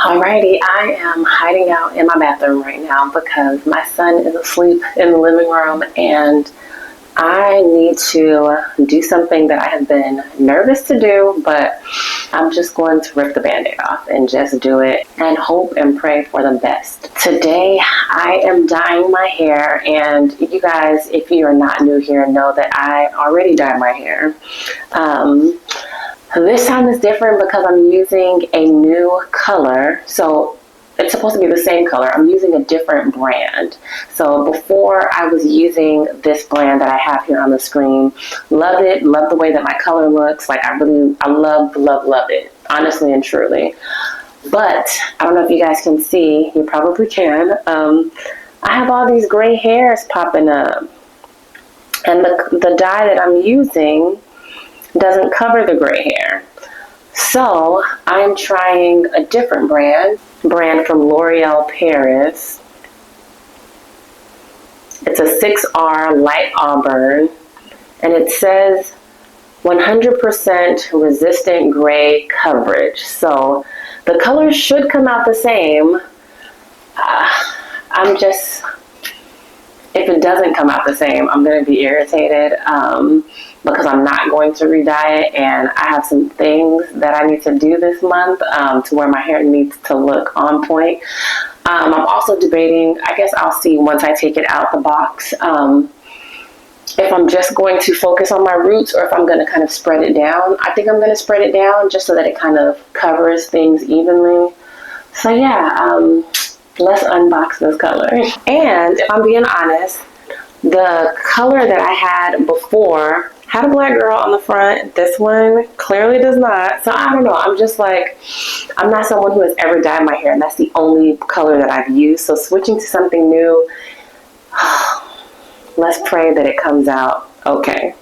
Alrighty, I am hiding out in my bathroom right now because my son is asleep in the living room and I need to do something that I have been nervous to do, but I'm just going to rip the Band-Aid off and just do it and hope and pray for the best. Today, I am dyeing my hair, and you guys, if you're not new here, know that I already dyed my hair. This time is different because I'm using a new color. So it's supposed to be the same color. I'm using a different brand. So before I was using this brand that I have here on the screen. Love it. Love the way that my color looks. Like I love it. Honestly and truly. But I don't know if you guys can see. You probably can. I have all these gray hairs popping up. And the dye that I'm using doesn't cover the gray hair. So I'm trying a different brand from L'Oreal Paris. It's a 6R light auburn, and it says 100% resistant gray coverage. So the colors should come out the same. If it doesn't come out the same, I'm going to be irritated because I'm not going to re-dye it, and I have some things that I need to do this month to where my hair needs to look on point. I'm also debating, I guess I'll see once I take it out the box, if I'm just going to focus on my roots or if I'm going to kind of spread it down. I think I'm going to spread it down just so that it kind of covers things evenly. So yeah, let's unbox this color. And if I'm being honest, the color that I had before had a black girl on the front. This one clearly does not. So I don't know. I'm just like, I'm not someone who has ever dyed my hair, and that's the only color that I've used. So switching to something new, let's pray that it comes out okay.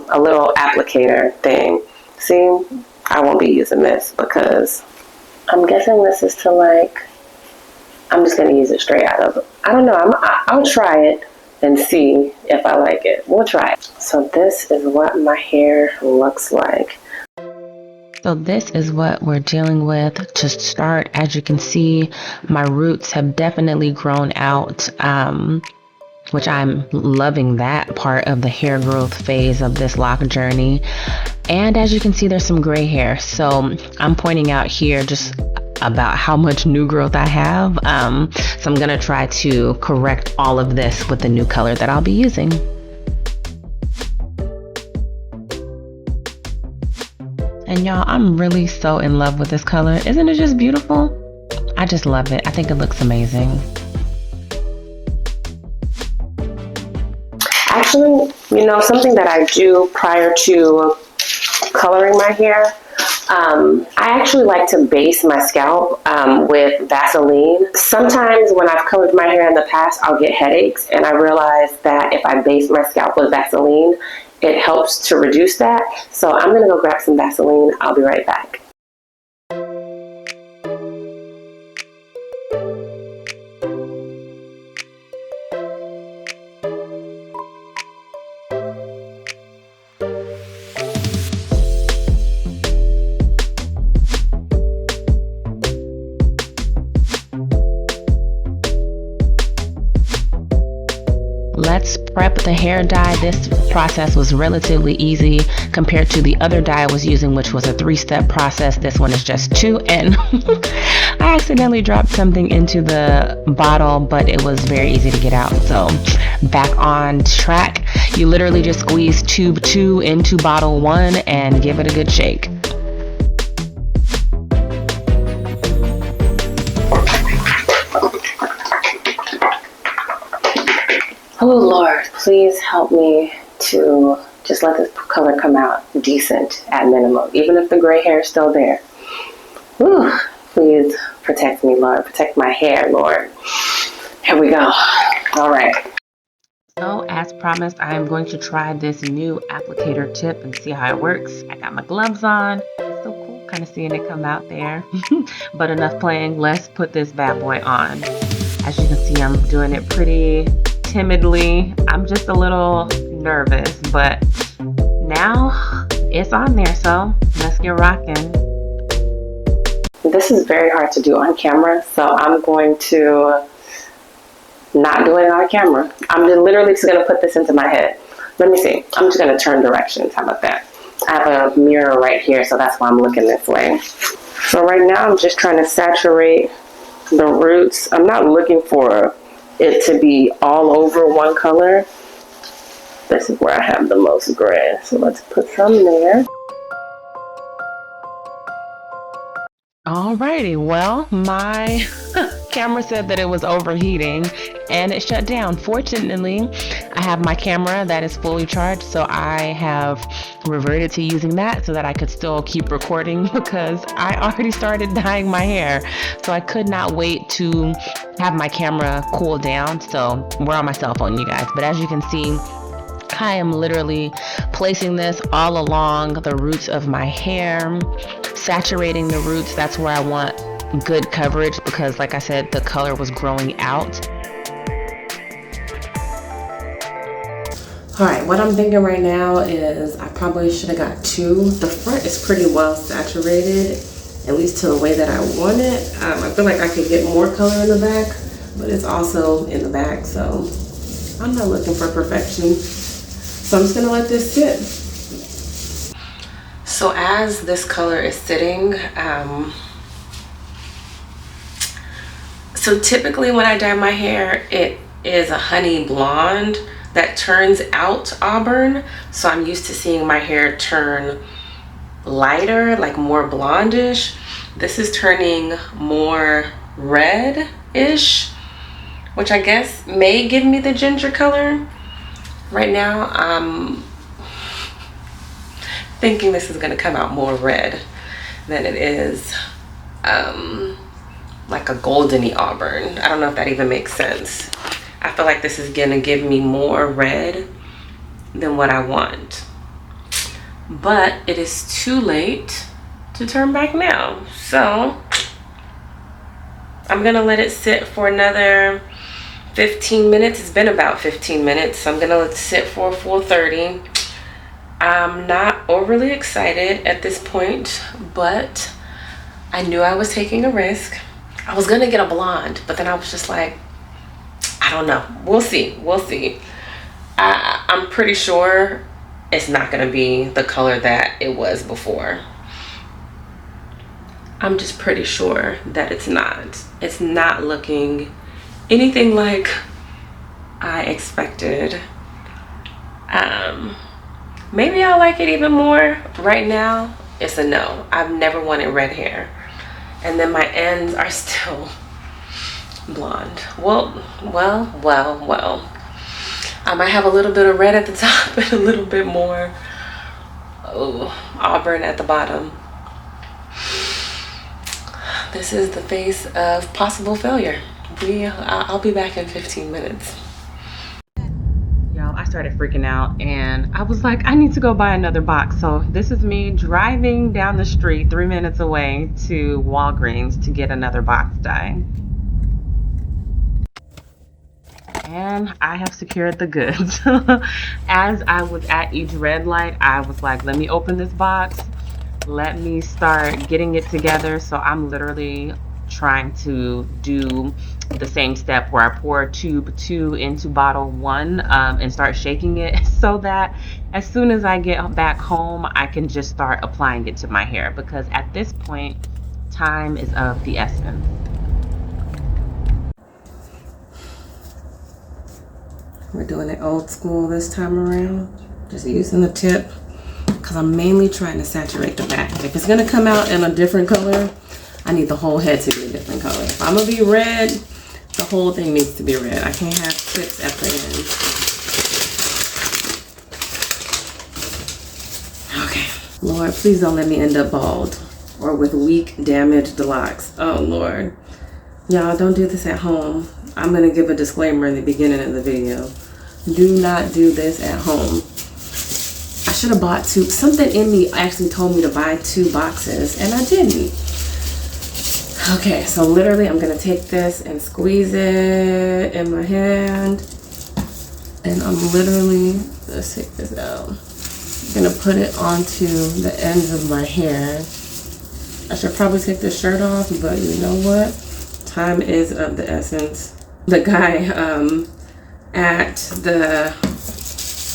A little applicator thing. See, I won't be using this because I'm guessing this is to I'm just going to use it straight out of it. I don't know. I'll try it and see if I like it. We'll try it. So this is what my hair looks like. So this is what we're dealing with to start. As you can see, my roots have definitely grown out, which I'm loving that part of the hair growth phase of this lock journey. And as you can see, there's some gray hair. So I'm pointing out here just about how much new growth I have. So I'm gonna try to correct all of this with the new color that I'll be using. And y'all, I'm really so in love with this color. Isn't it just beautiful? I just love it. I think it looks amazing. Actually, something that I do prior to coloring my hair, I actually like to base my scalp with Vaseline. Sometimes when I've colored my hair in the past, I'll get headaches, and I realize that if I base my scalp with Vaseline, it helps to reduce that. So I'm going to go grab some Vaseline. I'll be right back. Let's prep the hair dye. This process was relatively easy compared to the other dye I was using, which was a 3-step process. This one is just 2, and I accidentally dropped something into the bottle, but it was very easy to get out. So back on track. You literally just squeeze tube 2 into bottle 1 and give it a good shake. Oh Lord, please help me to just let this color come out decent at minimum, even if the gray hair is still there. Whew, please protect me, Lord. Protect my hair, Lord. Here we go. All right. So as promised, I am going to try this new applicator tip and see how it works. I got my gloves on. It's so cool because kind of seeing it come out there. But enough playing, let's put this bad boy on. As you can see, I'm doing it pretty timidly. I'm just a little nervous, but now it's on there, so let's get rocking. This is very hard to do on camera, so I'm going to not do it on camera. I'm literally just going to put this into my head. Let me see. I'm just going to turn directions. How about that? I have a mirror right here, so that's why I'm looking this way. So right now I'm just trying to saturate the roots. I'm not looking for it to be all over one color. This is where I have the most grass, so let's put some there. Alrighty, well, my camera said that it was overheating and it shut down. Fortunately, I have my camera that is fully charged, so I have reverted to using that so that I could still keep recording because I already started dyeing my hair. So I could not wait to have my camera cool down. So we're on my cell phone, you guys. But as you can see, I am literally placing this all along the roots of my hair, saturating the roots. That's where I want good coverage because, like I said, the color was growing out. All right, what I'm thinking right now is I probably should have got two. The front is pretty well saturated, at least to the way that I want it. I feel like I could get more color in the back, but it's also in the back, so I'm not looking for perfection. So I'm just gonna let this sit. So as this color is sitting, so typically when I dye my hair, it is a honey blonde that turns out auburn. So I'm used to seeing my hair turn lighter, like more blondish. This is turning more red-ish, which I guess may give me the ginger color. Right now, I'm thinking this is gonna come out more red than it is like a goldeny auburn. I don't know if that even makes sense. I feel like this is gonna give me more red than what I want. But it is too late to turn back now. So I'm gonna let it sit for another 15 minutes. It's been about 15 minutes. So I'm gonna let it sit for a full 30. I'm not overly excited at this point, but I knew I was taking a risk. I was gonna get a blonde, but then I was just like, I don't know. We'll see. We'll see. I'm pretty sure it's not gonna be the color that it was before. I'm just pretty sure that it's not. It's not looking anything like I expected. Maybe I'll like it even more. Right now, it's a no. I've never wanted red hair. And then my ends are still blonde. Well. I might have a little bit of red at the top and a little bit more auburn at the bottom. This is the face of possible failure. I'll be back in 15 minutes. Y'all, I started freaking out and I was like, I need to go buy another box. So this is me driving down the street 3 minutes away to Walgreens to get another box dye. And I have secured the goods. As I was at each red light, I was like, let me open this box. Let me start getting it together. So I'm literally trying to do the same step where I pour tube 2 into bottle 1 and start shaking it so that as soon as I get back home, I can just start applying it to my hair, because at this point, time is of the essence. We're doing it old school this time around. Just using the tip because I'm mainly trying to saturate the back. If it's gonna come out in a different color, I need the whole head to be a different color. If I'm gonna be red, the whole thing needs to be red. I can't have tips at the end. Okay. Lord, please don't let me end up bald or with weak, damaged locks. Oh, Lord. Y'all, don't do this at home. I'm gonna give a disclaimer in the beginning of the video. Do not do this at home. I should have bought two. Something in me actually told me to buy 2 boxes, and I didn't. Okay, so literally I'm gonna take this and squeeze it in my hand. And I'm literally, let's take this out. I'm gonna put it onto the ends of my hair. I should probably take this shirt off, but you know what? Time is of the essence. The guy at the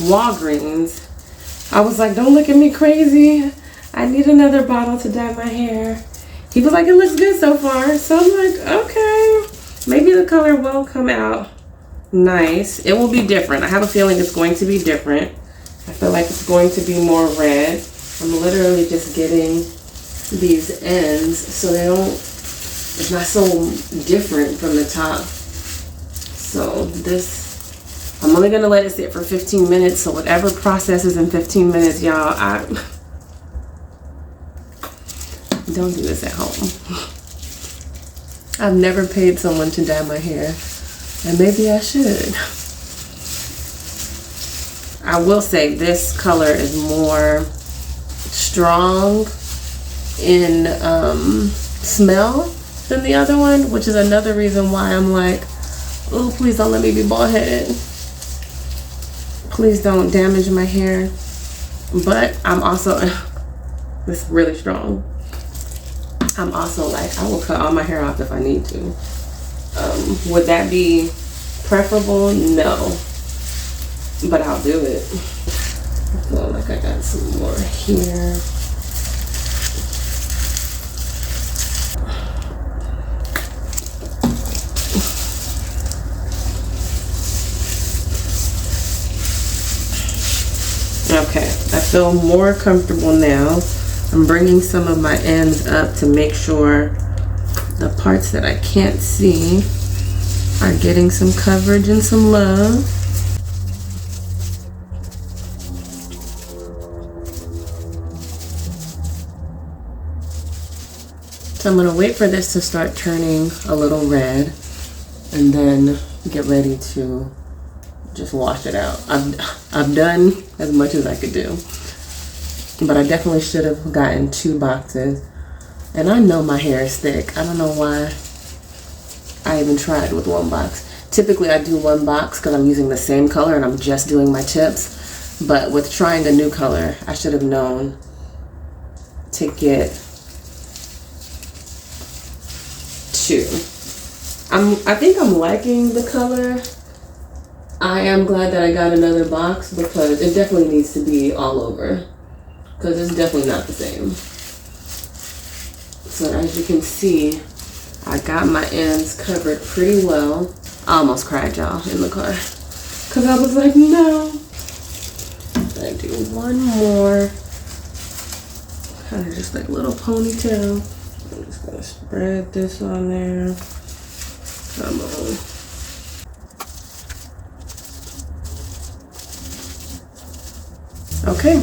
Walgreens, I was like, don't look at me crazy. I need another bottle to dye my hair. He was like, it looks good so far. So I'm like, okay, maybe the color will come out nice. It will be different. I have a feeling it's going to be different. I feel like it's going to be more red. I'm literally just getting these ends so they don't, it's not so different from the top. So this, I'm only gonna let it sit for 15 minutes. So whatever processes in 15 minutes, y'all, don't do this at home. I've never paid someone to dye my hair, and maybe I should. I will say this color is more strong in smell than the other one, which is another reason why I'm like, oh, please don't let me be bald headed. Please don't damage my hair. But I'm also, it's really strong. I'm also like, I will cut all my hair off if I need to. Would that be preferable? No. But I'll do it. I feel like I got some more here. Okay, I feel more comfortable now. I'm bringing some of my ends up to make sure the parts that I can't see are getting some coverage and some love. So I'm gonna wait for this to start turning a little red and then get ready to just wash it out. I've done as much as I could do, but I definitely should have gotten 2 boxes. And I know my hair is thick. I don't know why I even tried with 1 box. Typically I do 1 box because I'm using the same color and I'm just doing my tips. But with trying a new color, I should have known to get 2. I think I'm liking the color. I am glad that I got another box because it definitely needs to be all over, because it's definitely not the same. So as you can see, I got my ends covered pretty well. I almost cried, y'all, in the car because I was like, no. I do 1 more, kind of just like a little ponytail. I'm just gonna spread this on there. Come on. Okay,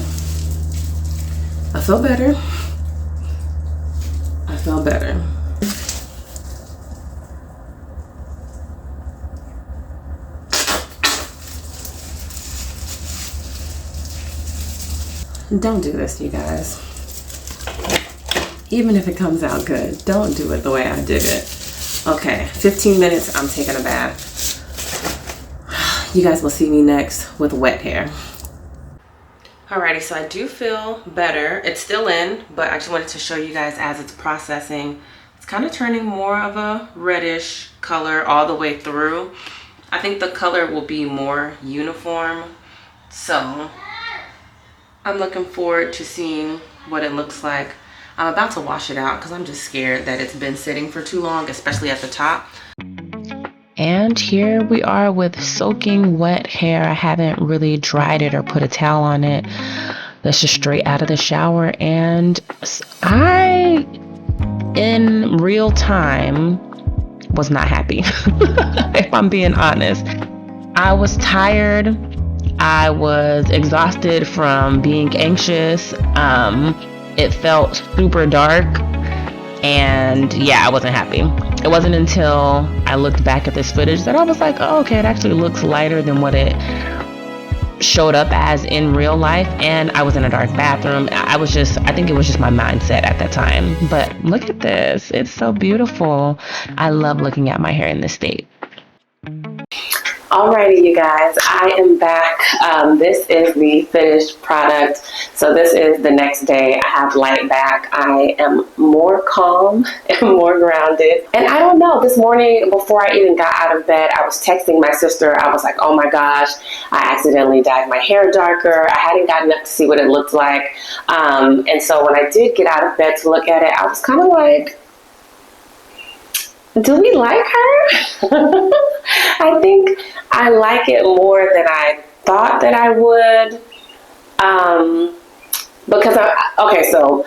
I feel better. I feel better. Don't do this, you guys. Even if it comes out good, don't do it the way I did it. Okay, 15 minutes, I'm taking a bath. You guys will see me next with wet hair. Alrighty, so I do feel better. It's still in, but I just wanted to show you guys as it's processing. It's kind of turning more of a reddish color all the way through. I think the color will be more uniform. So I'm looking forward to seeing what it looks like. I'm about to wash it out because I'm just scared that it's been sitting for too long, especially at the top. And here we are with soaking wet hair. I haven't really dried it or put a towel on it. That's just straight out of the shower. And I, in real time, was not happy, if I'm being honest. I was tired. I was exhausted from being anxious. It felt super dark. And yeah, I wasn't happy. It wasn't until I looked back at this footage that I was like, oh, okay, it actually looks lighter than what it showed up as in real life, and I was in a dark bathroom. I think it was just my mindset at that time. But look at this. It's so beautiful. I love looking at my hair in this state. Alrighty, you guys, I am back. This is the finished product. So this is the next day. I have light back. I am more calm and more grounded. And I don't know, this morning before I even got out of bed, I was texting my sister. I was like, oh my gosh, I accidentally dyed my hair darker. I hadn't gotten up to see what it looked like. And so when I did get out of bed to look at it, I was kind of like, do we like her? I think I like it more than I thought that I would. So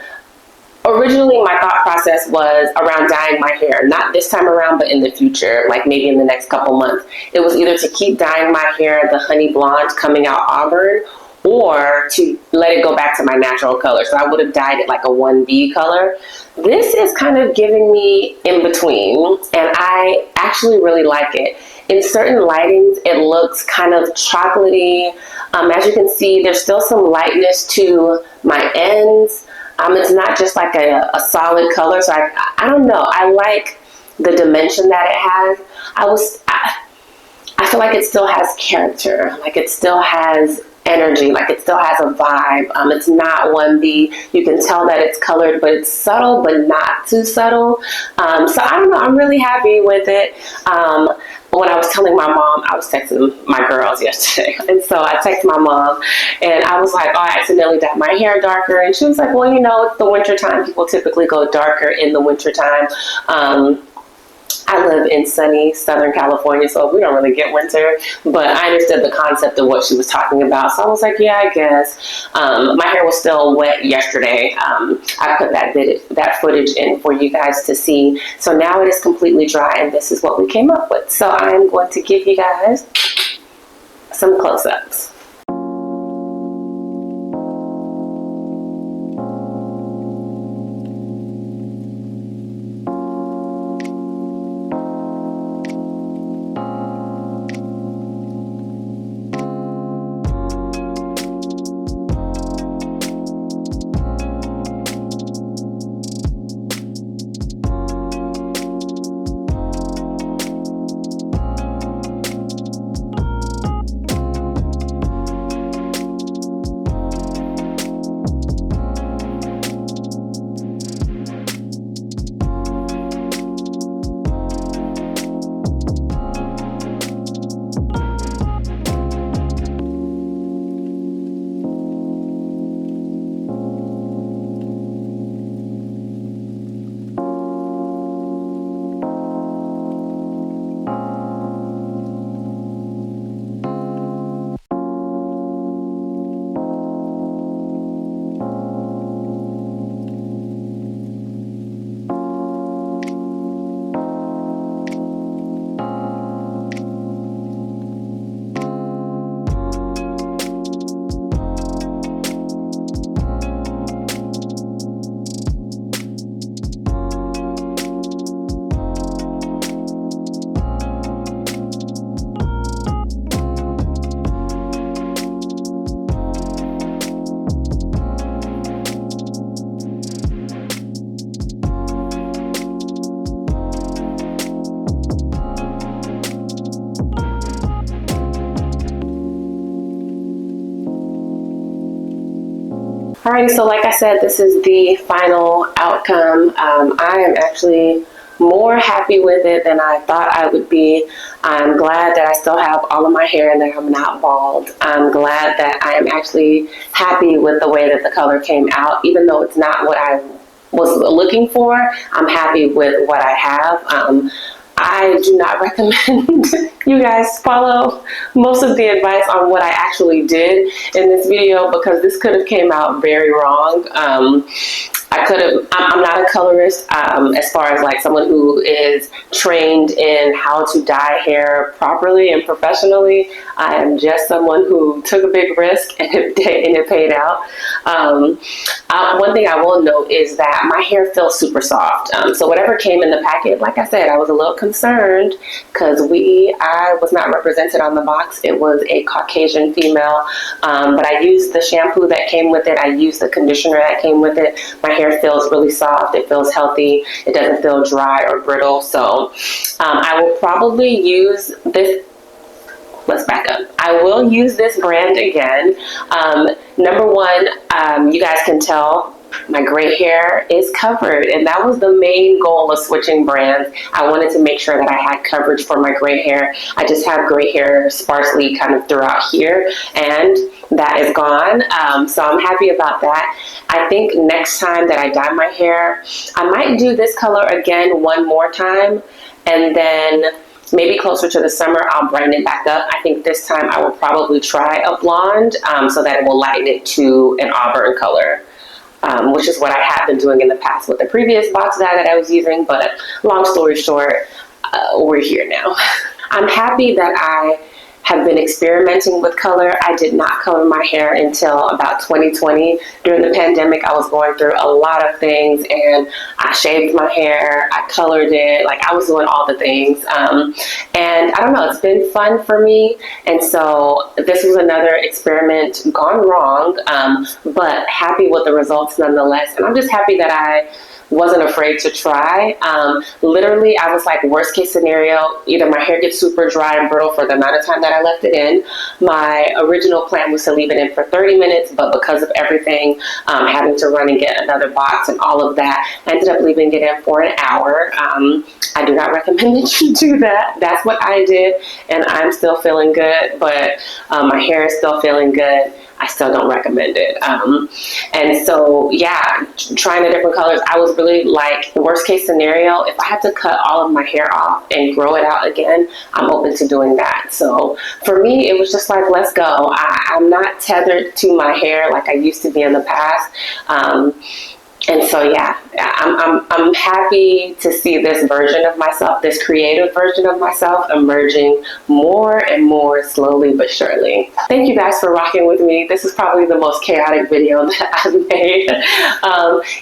originally my thought process was around dyeing my hair, not this time around, but in the future, like maybe in the next couple months. It was either to keep dyeing my hair the honey blonde coming out auburn, or to let it go back to my natural color. So I would have dyed it like a 1B color. This is kind of giving me in between, and I actually really like it. In certain lightings, it looks kind of chocolatey. As you can see, there's still some lightness to my ends. It's not just like a solid color. So I don't know. I like the dimension that it has. I feel like it still has character. Like it still has energy, like it still has a vibe. It's not 1B. You can tell that it's colored, but it's subtle, but not too subtle. So I don't know, I'm really happy with it. When I was telling my mom, I was texting my girls yesterday, and so I texted my mom, and I was like, oh, I accidentally dyed my hair darker, and she was like, well, you know, it's the winter time. People typically go darker in the winter time. I live in sunny Southern California, so we don't really get winter, but I understood the concept of what she was talking about. So I was like, yeah, I guess. My hair was still wet yesterday. I put that footage in for you guys to see. So now it is completely dry, and this is what we came up with. So I'm going to give you guys some close-ups. Alrighty, so like I said, this is the final outcome. I am actually more happy with it than I thought I would be. I'm glad that I still have all of my hair and that I'm not bald. I'm glad that I am actually happy with the way that the color came out, even though it's not what I was looking for. I'm happy with what I have. I do not recommend you guys follow most of the advice on what I actually did in this video, because this could have came out very wrong. I could have, I'm not a colorist as far as like someone who is trained in how to dye hair properly and professionally. I am just someone who took a big risk and it paid out. One thing I will note is that my hair feels super soft. So whatever came in the packet, like I said, I was a little concerned because I was not represented on the box. It was a Caucasian female, but I used the shampoo that came with it. I used the conditioner that came with it. My hair feels really soft. It feels healthy. It doesn't feel dry or brittle. So I will probably use this. Let's back up. I will use this brand again. Number one, you guys can tell my gray hair is covered, and that was the main goal of switching brands. I wanted to make sure that I had coverage for my gray hair. I just have gray hair sparsely kind of throughout here, and that is gone. So I'm happy about that. I think next time that I dye my hair, I might do this color again one more time, and then maybe closer to the summer, I'll brighten it back up. I think this time I will probably try a blonde so that it will lighten it to an auburn color, which is what I have been doing in the past with the previous box dye that I was using. But long story short, we're here now. I'm happy that I have been experimenting with color. I did not color my hair until about 2020. During the pandemic, I was going through a lot of things, and I shaved my hair, I colored it, like I was doing all the things. And I don't know, it's been fun for me. And so this was another experiment gone wrong, but happy with the results nonetheless. And I'm just happy that I wasn't afraid to try. Literally, I was like, worst case scenario, either my hair gets super dry and brittle for the amount of time that I left it in. My original plan was to leave it in for 30 minutes, but because of everything, having to run and get another box and all of that, I ended up leaving it in for an hour. I do not recommend that you do that. That's what I did, and I'm still feeling good, but my hair is still feeling good. I still don't recommend it. And so, yeah, trying the different colors, I was really like, worst case scenario, if I have to cut all of my hair off and grow it out again, I'm open to doing that. So for me, it was just like, let's go. I'm not tethered to my hair like I used to be in the past. And so, yeah, I'm happy to see this version of myself, this creative version of myself, emerging more and more slowly but surely. Thank you guys for rocking with me. This is probably the most chaotic video that I've made.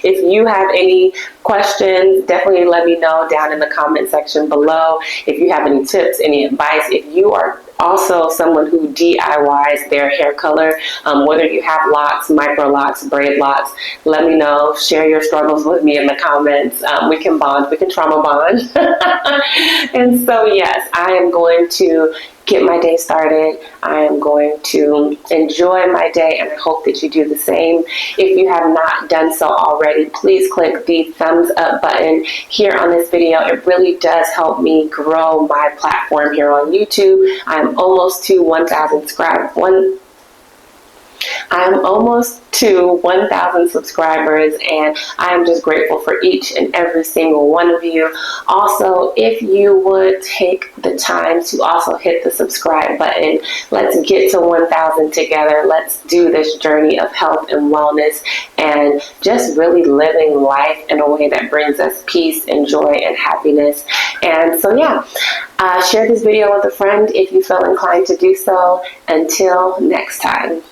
If you have any questions, definitely let me know down in the comment section below. If you have any tips, any advice, if you are also someone who DIYs their hair color, whether you have locks, micro locks, braid locks, let me know. Share your struggles with me in the comments. We can bond, we can trauma bond. And so yes, I am going to get my day started. I am going to enjoy my day, and I hope that you do the same. If you have not done so already, please click the thumbs up button here on this video. It really does help me grow my platform here on YouTube. I'm almost to 1,000 subscribers. I'm almost to 1,000 subscribers, and I am just grateful for each and every single one of you. Also, if you would take the time to also hit the subscribe button, let's get to 1,000 together. Let's do this journey of health and wellness and just really living life in a way that brings us peace and joy and happiness. And so, yeah, share this video with a friend if you feel inclined to do so. Until next time.